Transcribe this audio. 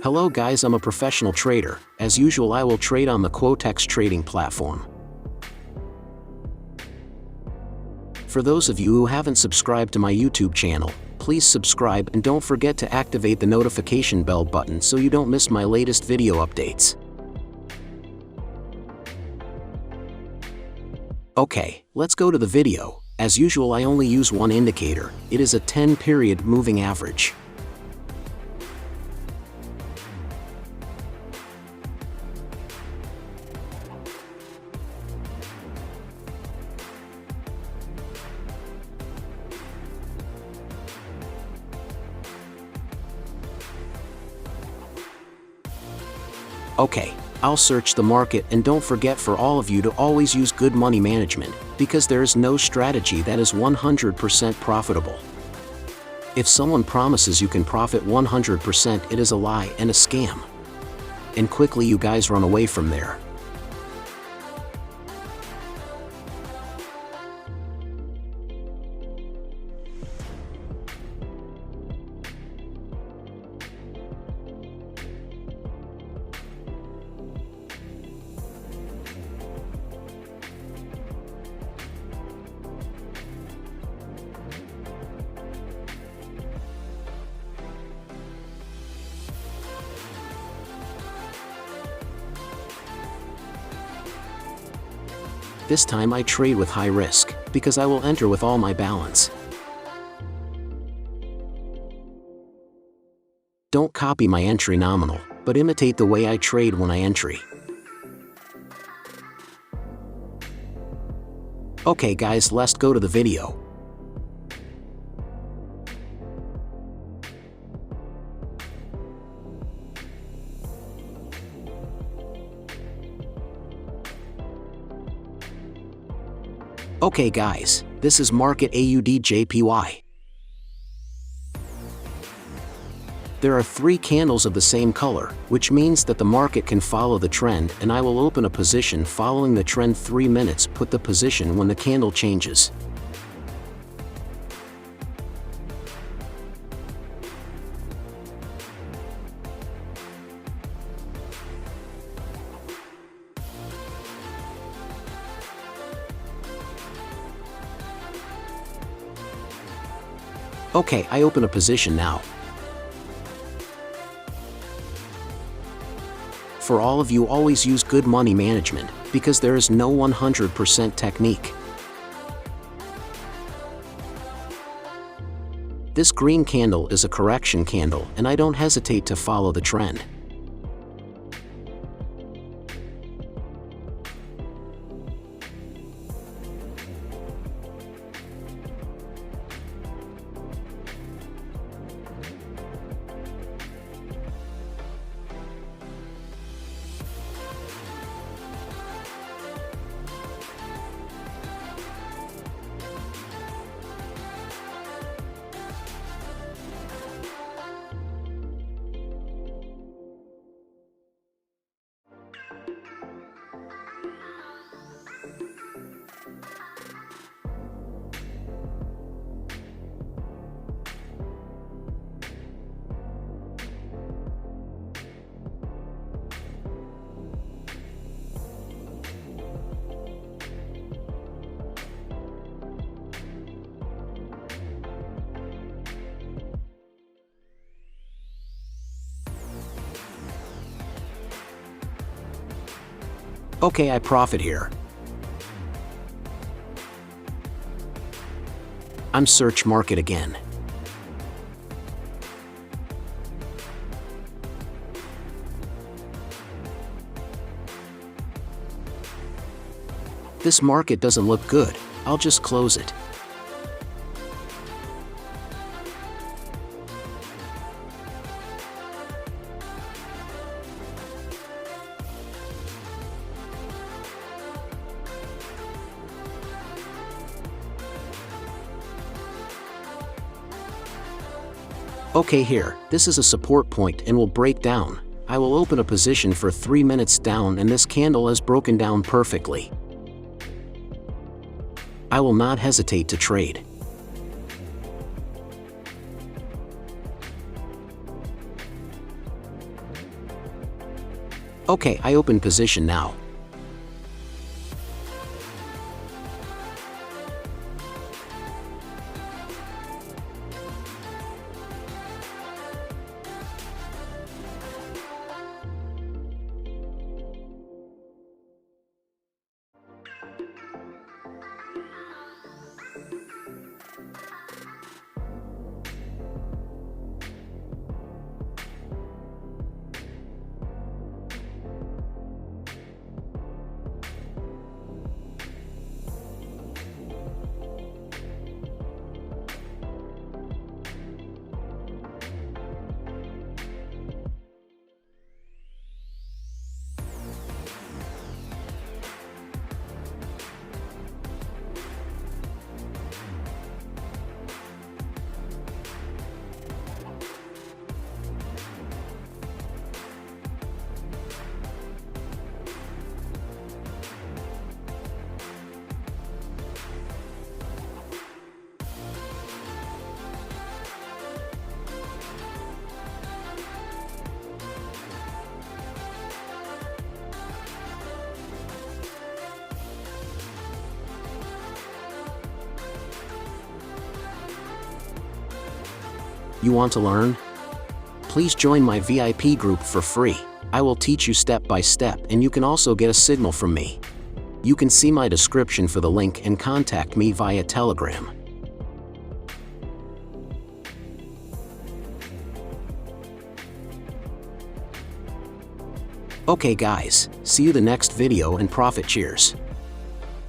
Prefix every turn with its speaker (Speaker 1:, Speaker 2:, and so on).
Speaker 1: Hello guys, I'm a professional trader. As usual, I will trade on the Quotex trading platform. For those of you who haven't subscribed to my YouTube channel, please subscribe and don't forget to activate the notification bell button so you don't miss my latest video updates. Okay, let's go to the video. As usual, I only use one indicator. It is a 10-period moving average. Okay, I'll search the market, and don't forget for all of you to always use good money management, because there is no strategy that is 100% profitable. If someone promises you can profit 100%, it is a lie and a scam. And quickly you guys run away from there. This time I trade with high risk, because I will enter with all my balance. Don't copy my entry nominal, but imitate the way I trade when I entry. Okay guys, let's go to the video. Okay guys, this is market AUDJPY. There are 3 candles of the same color, which means that the market can follow the trend, and I will open a position following the trend 3 minutes, put the position when the candle changes. Okay, I open a position now. For all of you, always use good money management, because there is no 100% technique. This green candle is a correction candle, and I don't hesitate to follow the trend. Okay, I profit here. I'm search market again. This market doesn't look good. I'll just close it. Okay, here, this is a support point and will break down. I will open a position for 3 minutes down, and this candle has broken down perfectly. I will not hesitate to trade. Okay, I open position now. You want to learn? Please join my VIP group for free. I will teach you step by step, and you can also get a signal from me. You can see my description for the link and contact me via Telegram. Okay guys, see you the next video and profit cheers.